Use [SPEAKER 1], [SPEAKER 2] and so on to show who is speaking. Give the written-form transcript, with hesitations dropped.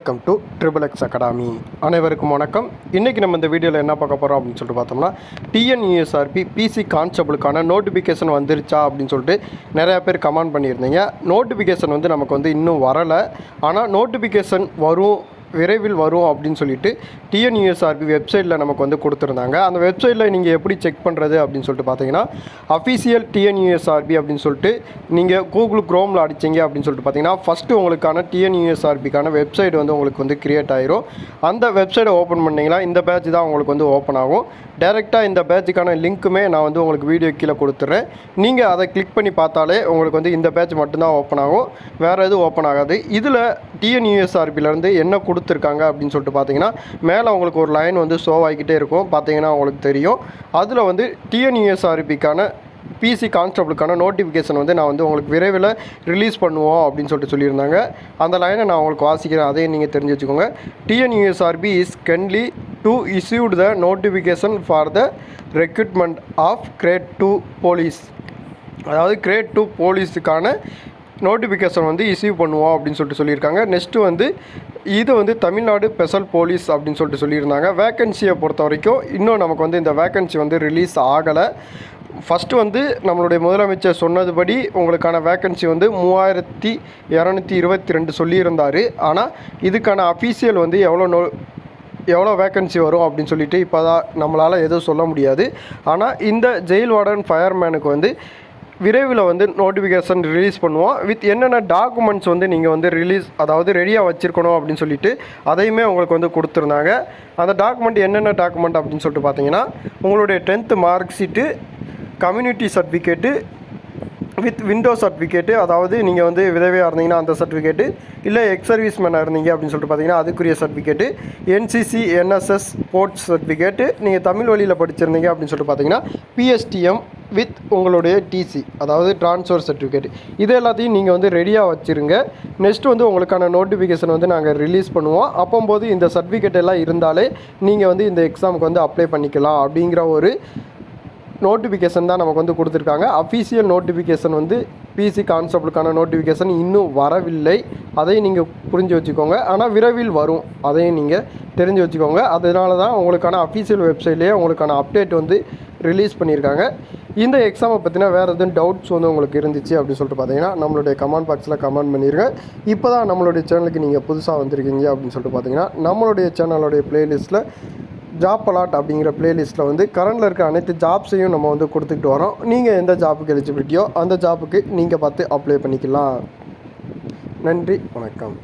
[SPEAKER 1] Welcome to triple X academy. அனைவருக்கும் வணக்கம். இன்றைக்கி நம்ம இந்த வீடியோவில் என்ன பார்க்க போகிறோம் அப்படின்னு சொல்லிட்டு பார்த்தோம்னா, டிஎன்யூஎஸ்ஆர்பி பிசி கான்ஸ்டபிளுக்கான நோட்டிஃபிகேஷன் வந்துருச்சா அப்படின்னு சொல்லிட்டு நிறையா பேர் கமெண்ட் பண்ணியிருந்தீங்க. நோட்டிஃபிகேஷன் வந்து நமக்கு வந்து இன்னும் வரலை. ஆனால் நோட்டிஃபிகேஷன் விரைவில் வரும் அப்படின்னு சொல்லிட்டு டிஎன்யூஎஸ்ஆர்பி வெப்சைட்டில் நமக்கு வந்து கொடுத்துருந்தாங்க. அந்த வெப்சைட்டில் நீங்கள் எப்படி செக் பண்ணுறது அப்படின்னு சொல்லிட்டு பார்த்தீங்கன்னா, அஃபிஷியல் டிஎன்யூஎஸ்ஆர்பி அப்படின்னு சொல்லிட்டு நீங்கள் கூகுள் க்ரோமில் அடிச்சிங்க அப்படின்னு சொல்லிட்டு பார்த்தீங்கன்னா, ஃபஸ்ட்டு உங்களுக்கான டிஎன்யூஎஸ்ஆர்பிக்கான வெப்சைட் வந்து உங்களுக்கு வந்து க்ரியேட் ஆயிரும். அந்த வெப்சைட்டை ஓப்பன் பண்ணிங்கன்னா இந்த பேட்ச் தான் உங்களுக்கு வந்து ஓப்பன் ஆகும். டைரெக்டாக இந்த பேட்சுக்கான லிங்க்குமே நான் வந்து உங்களுக்கு வீடியோ கீழே கொடுத்துட்றேன். நீங்கள் அதை கிளிக் பண்ணி பார்த்தாலே உங்களுக்கு வந்து இந்த பேட்ச் மட்டும்தான் ஓப்பன் ஆகும், வேறு எதுவும் ஓப்பன் ஆகாது. இதில் டிஎன்யூஎஸ்ஆர்பிலேருந்து என்ன கொடுத்துருக்காங்க அப்படின்னு சொல்லிட்டு பார்த்தீங்கன்னா, மேலே உங்களுக்கு ஒரு லைன் வந்து ஷோ ஆகிக்கிட்டே இருக்கும், பார்த்தீங்கன்னா உங்களுக்கு தெரியும். அதில் வந்து டிஎன்யூஎஸ்ஆர்பிக்கான பிசி கான்ஸ்டபிளுக்கான நோட்டிஃபிகேஷன் வந்து நான் வந்து உங்களுக்கு விரைவில் ரிலீஸ் பண்ணுவோம் அப்படின்னு சொல்லிட்டு சொல்லியிருந்தாங்க. அந்த லைனை நான் உங்களுக்கு வாசிக்கிறேன், அதையும் நீங்கள் தெரிஞ்சு வச்சுக்கோங்க. TNUSRB is keenly to issued the notification for the recruitment of grade 2 police. அதாவது கிரேட் 2 போலீஸுக்கான நோட்டிஃபிகேஷன் வந்து இஷ்யூ பண்ணுவோம் அப்படின்னு சொல்லிட்டு சொல்லியிருக்காங்க. நெக்ஸ்ட்டு வந்து இது வந்து தமிழ்நாடு ஸ்பெஷல் போலீஸ் அப்படின்னு சொல்லிட்டு சொல்லியிருந்தாங்க. வேக்கன்சியை பொறுத்த வரைக்கும் இன்னும் நமக்கு வந்து இந்த வேக்கன்சி வந்து ரிலீஸ் ஆகலை. ஃபஸ்ட்டு வந்து நம்மளுடைய முதலமைச்சர் சொன்னதுபடி உங்களுக்கான வேக்கன்சி வந்து 3222 சொல்லியிருந்தார். ஆனால் இதுக்கான அஃபீஷியல் வந்து எவ்வளோ வேக்கன்சி வரும் அப்படின்னு சொல்லிட்டு இப்போ தான் நம்மளால் எதுவும் சொல்ல முடியாது. ஆனால் இந்த ஜெயில் வார்டன் ஃபயர்மேனுக்கு வந்து விரைவில் வந்து நோட்டிஃபிகேஷன் ரிலீஸ் பண்ணுவோம். வித் என்னென்ன டாக்குமெண்ட்ஸ் வந்து நீங்கள் வந்து அதாவது ரெடியாக வச்சுருக்கணும் அப்படின்னு சொல்லிட்டு அதையுமே உங்களுக்கு வந்து கொடுத்துருந்தாங்க. அந்த டாக்குமெண்ட் என்னென்ன டாக்குமெண்ட் அப்படின்னு சொல்லிட்டு பார்த்தீங்கன்னா, உங்களுடைய 10th mark sheet, community certificate with window certificate, அதாவது நீங்கள் வந்து விதவையாக இருந்தீங்கன்னா அந்த சர்டிஃபிகேட்டு, இல்லை எக்ஸ் சர்வீஸ் மேனாக இருந்தீங்க அப்படின்னு சொல்லிட்டு பார்த்தீங்கன்னா அதுக்குரிய certificate, NCC NSS sports certificate, நீங்கள் தமிழ் வழியில் படிச்சிருந்தீங்க அப்படின்னு சொல்லிட்டு பார்த்தீங்கன்னா பிஎஸ்டிஎம் வித் உங்களுடைய டிசி, அதாவது ட்ரான்ஸ்ஃபர் சர்டிஃபிகேட், இது எல்லாத்தையும் நீங்கள் வந்து ரெடியாக வச்சுருங்க. நெக்ஸ்ட் வந்து உங்களுக்கான நோட்டிஃபிகேஷன் வந்து நாங்கள் ரிலீஸ் பண்ணுவோம். அப்போது இந்த சர்டிஃபிகேட் எல்லாம் இருந்தாலே நீங்கள் வந்து இந்த எக்ஸாமுக்கு வந்து அப்ளை பண்ணிக்கலாம் அப்படிங்கிற ஒரு நோட்டிஃபிகேஷன் தான் நமக்கு வந்து கொடுத்துருக்காங்க. அஃபீஷியல் நோட்டிஃபிகேஷன் வந்து பிசி கான்ஸ்டபிளுக்கான நோட்டிஃபிகேஷன் இன்னும் வரவில்லை, அதையும் நீங்கள் புரிஞ்சு வச்சுக்கோங்க. ஆனால் விரைவில் வரும், அதையும் நீங்கள் தெரிஞ்சு வச்சுக்கோங்க. அதனால தான் உங்களுக்கான அஃபீஷியல் வெப்சைட்லேயே உங்களுக்கான அப்டேட் வந்து ரிலீஸ் பண்ணியிருக்காங்க. இந்த எக்ஸாமை பற்றினா வேறு எதுவும் டவுட்ஸ் வந்து உங்களுக்கு இருந்துச்சு அப்படின்னு சொல்லிட்டு பார்த்தீங்கன்னா நம்மளுடைய கமெண்ட் பாக்ஸில் கமெண்ட் பண்ணிடுங்க. இப்போ தான் நம்மளுடைய சேனலுக்கு நீங்கள் புதுசாக வந்திருக்கீங்க அப்படின்னு சொல்லிட்டு பார்த்தீங்கன்னா, நம்மளுடைய சேனலுடைய ப்ளேலிஸ்ட்டில் ஜாப் அலாட் அப்படிங்கிற ப்ளேலிஸ்ட்டில் வந்து கரண்டில் இருக்க அனைத்து ஜாப்ஸையும் நம்ம வந்து கொடுத்துக்கிட்டு வரோம். நீங்கள் எந்த ஜாப்புக்கு எலிஜிபிலிட்டியோ அந்த ஜாப்புக்கு நீங்கள் பார்த்து அப்ளை பண்ணிக்கலாம். நன்றி, வணக்கம்.